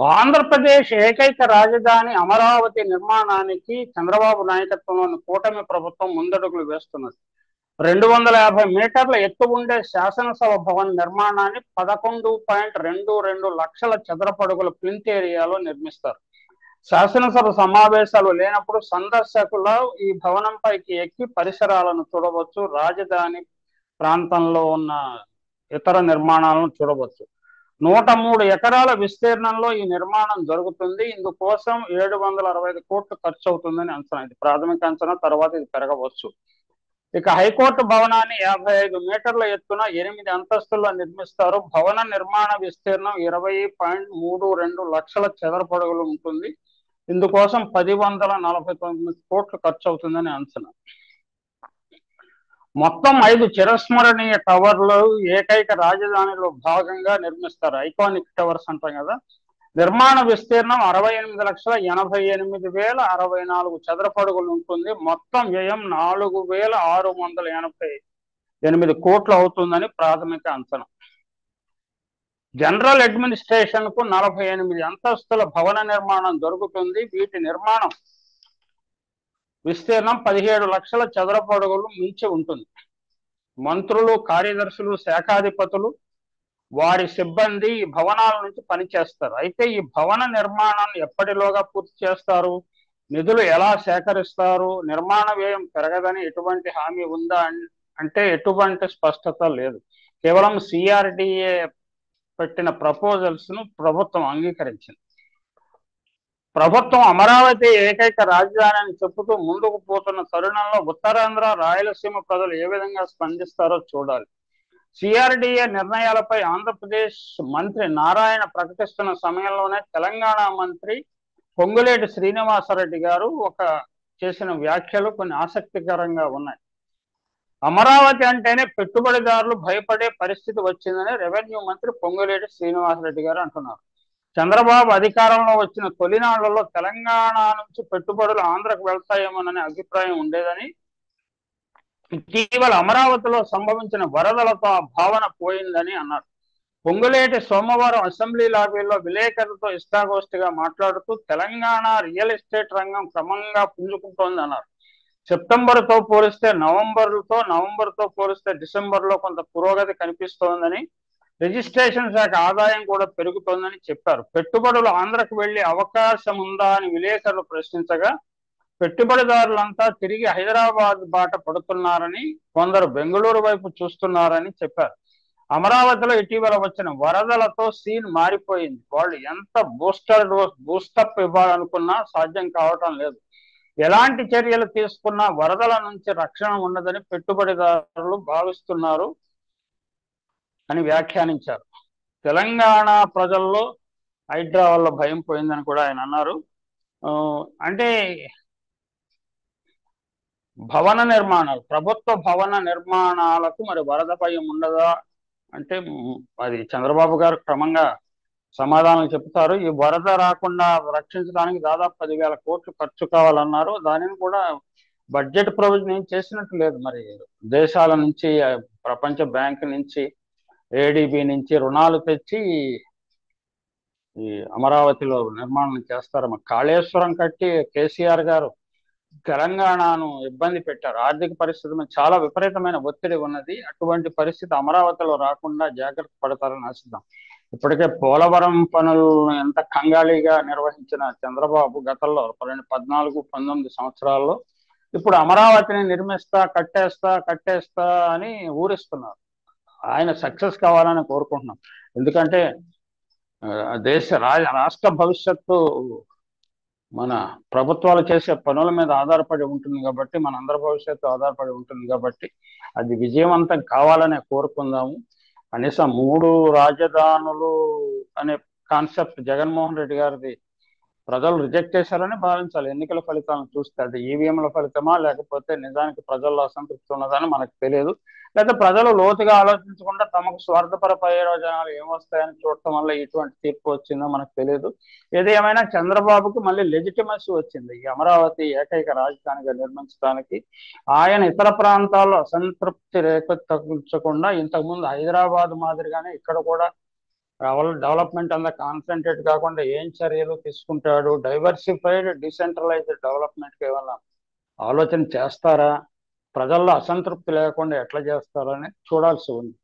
ఆంధ్రప్రదేశ్ ఏకైక రాజధాని అమరావతి నిర్మాణానికి చంద్రబాబు నాయకత్వంలోని కూటమి ప్రభుత్వం ముందడుగులు వేస్తున్నది. 250 మీటర్ల ఎత్తు ఉండే శాసనసభ భవన్ నిర్మాణాన్ని 11.22 లక్షల చదరపడుగుల ప్లింత్ ఏరియాలో నిర్మిస్తారు. శాసనసభ సమావేశాలు లేనప్పుడు సందర్శకులు ఈ భవనంపైకి ఎక్కి పరిసరాలను చూడవచ్చు. రాజధాని ప్రాంతంలో ఉన్న ఇతర నిర్మాణాలను చూడవచ్చు. 103 ఎకరాల విస్తీర్ణంలో ఈ నిర్మాణం జరుగుతుంది. ఇందుకోసం 765 కోట్లు ఖర్చు అవుతుందని అంచనా. ఇది ప్రాథమిక అంచనా, తర్వాత ఇది పెరగవచ్చు. ఇక హైకోర్టు భవనాన్ని 55 మీటర్ల ఎత్తున 8 అంతస్తుల్లో నిర్మిస్తారు. భవన నిర్మాణ విస్తీర్ణం 20.32 లక్షల చదరపడుగులు ఉంటుంది. ఇందుకోసం 1,049 కోట్లు ఖర్చు అవుతుందని అంచనా. మొత్తం 5 చిరస్మరణీయ టవర్లు ఏకైక రాజధానిలో భాగంగా నిర్మిస్తారు. ఐకానిక్ టవర్స్ అంటాం కదా. నిర్మాణ విస్తీర్ణం 68,88,064 చదరపడుగులు ఉంటుంది. మొత్తం వ్యయం 4,688 కోట్లు అవుతుందని ప్రాథమిక అంచనా. జనరల్ అడ్మినిస్ట్రేషన్ కు 48 అంతస్తుల భవన నిర్మాణం జరుగుతుంది. వీటి నిర్మాణం విస్తీర్ణం 17 లక్షల చదరపడుగులు మించి ఉంటుంది. మంత్రులు, కార్యదర్శులు, శాఖాధిపతులు, వారి సిబ్బంది ఈ భవనాల నుంచి పనిచేస్తారు. అయితే ఈ భవన నిర్మాణాన్ని ఎప్పటిలోగా పూర్తి చేస్తారు, నిధులు ఎలా సేకరిస్తారు, నిర్మాణ వ్యయం పెరగదని ఎటువంటి హామీ ఉందా అంటే ఎటువంటి స్పష్టత లేదు. కేవలం సిఆర్డిఏ పెట్టిన ప్రపోజల్స్ ను ప్రభుత్వం అంగీకరించింది. ప్రభుత్వం అమరావతి ఏకైక రాజధాని అని చెబుతూ ముందుకు పోతున్న తరుణంలో ఉత్తరాంధ్ర, రాయలసీమ ప్రజలు ఏ విధంగా స్పందిస్తారో చూడాలి. సిఆర్డిఏ నిర్ణయాలపై ఆంధ్రప్రదేశ్ మంత్రి నారాయణ ప్రకటిస్తున్న సమయంలోనే తెలంగాణ మంత్రి పొంగులేటి శ్రీనివాసరెడ్డి గారు చేసిన వ్యాఖ్యలు కొన్ని ఆసక్తికరంగా ఉన్నాయి. అమరావతి అంటేనే పెట్టుబడిదారులు భయపడే పరిస్థితి వచ్చిందని రెవెన్యూ మంత్రి పొంగులేటి శ్రీనివాసరెడ్డి గారు అంటున్నారు. చంద్రబాబు అధికారంలో వచ్చిన తొలినాళ్లలో తెలంగాణ నుంచి పెట్టుబడులు ఆంధ్రకు వెళ్తాయేమోననే అభిప్రాయం ఉండేదని, ఇటీవల అమరావతిలో సంభవించిన వరదలతో ఆ భావన పోయిందని అన్నారు. పొంగులేటి సోమవారం అసెంబ్లీ లాబీలో విలేకరులతో ఇష్టాగోష్ఠిగా మాట్లాడుతూ తెలంగాణ రియల్ ఎస్టేట్ రంగం క్రమంగా పుంజుకుంటోంది అన్నారు. సెప్టెంబర్తో పోలిస్తే నవంబర్తో పోలిస్తే డిసెంబర్లో కొంత పురోగతి కనిపిస్తోందని, రిజిస్ట్రేషన్ శాఖ ఆదాయం కూడా పెరుగుతోందని చెప్పారు. పెట్టుబడులు ఆంధ్రకు వెళ్లే అవకాశం ఉందా అని విలేకరులు ప్రశ్నించగా, పెట్టుబడిదారులంతా తిరిగి హైదరాబాద్ బాట పడుతున్నారని, కొందరు బెంగళూరు వైపు చూస్తున్నారని చెప్పారు. అమరావతిలో ఇటీవల వచ్చిన వరదలతో సీన్ మారిపోయింది. వాళ్ళు ఎంత బూస్టప్ ఇవ్వాలనుకున్నా సాధ్యం కావటం లేదు. ఎలాంటి చర్యలు తీసుకున్నా వరదల నుంచి రక్షణ ఉండదని పెట్టుబడిదారులు భావిస్తున్నారు అని వ్యాఖ్యానించారు. తెలంగాణ ప్రజల్లో హైడ్రా వల్ల భయం పోయిందని కూడా ఆయన అన్నారు. అంటే భవన నిర్మాణాలు, ప్రభుత్వ భవన నిర్మాణాలకు మరి వరద భయం ఉండదా అంటే అది చంద్రబాబు గారు క్రమంగా సమాధానం చెప్తారు. ఈ వరద రాకుండా రక్షించడానికి దాదాపు 10,000 కోట్లు ఖర్చు కావాలన్నారు. దానిని కూడా బడ్జెట్ ప్రొవిజన్ ఏం చేసినట్టు లేదు. మరి దేశాల నుంచి, ప్రపంచ బ్యాంక్ నుంచి, ఏడిబి నుంచి రుణాలు తెచ్చి ఈ అమరావతిలో నిర్మాణం చేస్తారు. కాళేశ్వరం కట్టి కేసీఆర్ గారు తెలంగాణను ఇబ్బంది పెట్టారు. ఆర్థిక పరిస్థితి మీద చాలా విపరీతమైన ఒత్తిడి ఉన్నది. అటువంటి పరిస్థితి అమరావతిలో రాకుండా జాగ్రత్త పడతారని ఆశిద్దాం. ఇప్పటికే పోలవరం పనులను ఎంత కంగాళీగా నిర్వహించిన చంద్రబాబు గతంలో 14-19 సంవత్సరాల్లో ఇప్పుడు అమరావతిని నిర్మిస్తా, కట్టేస్తా అని ఊరిస్తున్నారు. ఆయన సక్సెస్ కావాలని కోరుకుంటున్నాం. ఎందుకంటే రాష్ట్ర భవిష్యత్తు మన ప్రభుత్వాలు చేసే పనుల మీద ఆధారపడి ఉంటుంది కాబట్టి, మన అందరి భవిష్యత్తు ఆధారపడి ఉంటుంది కాబట్టి అది విజయవంతం కావాలనే కోరుకుందాము. కనీసం 3 రాజధానులు అనే కాన్సెప్ట్ జగన్మోహన్ రెడ్డి గారిది ప్రజలు రిజెక్ట్ చేశారని భావించాలి. ఎన్నికల ఫలితాలను చూస్తే అది ఈవీఎంల ఫలితమా లేకపోతే నిజానికి ప్రజల్లో అసంతృప్తి ఉన్నదని మనకు తెలియదు. లేదా ప్రజలు లోతుగా ఆలోచించకుండా తమకు స్వార్థపర ప్రయోజనాలు ఏమొస్తాయని చూడటం వల్ల ఇటువంటి తీర్పు వచ్చిందో మనకు తెలియదు. ఏది ఏమైనా చంద్రబాబుకి మళ్ళీ లెజిటిమసీ వచ్చింది ఈ అమరావతి ఏకైక రాజధానిగా నిర్మించడానికి. ఆయన ఇతర ప్రాంతాల్లో అసంతృప్తి రేకెత్తించకుండా ఇంతకుముందు హైదరాబాద్ మాదిరిగానే ఇక్కడ కూడా డెవలప్మెంట్ అంతా కాన్సన్ట్రేట్ కాకుండా ఏం చర్యలు తీసుకుంటాడు, డైవర్సిఫైడ్ డిసెంట్రలైజ్డ్ డెవలప్మెంట్కి ఏమన్నా ఆలోచన చేస్తారా, ప్రజల్లో అసంతృప్తి లేకుండా ఎట్లా చేస్తారని చూడాల్సి ఉంది.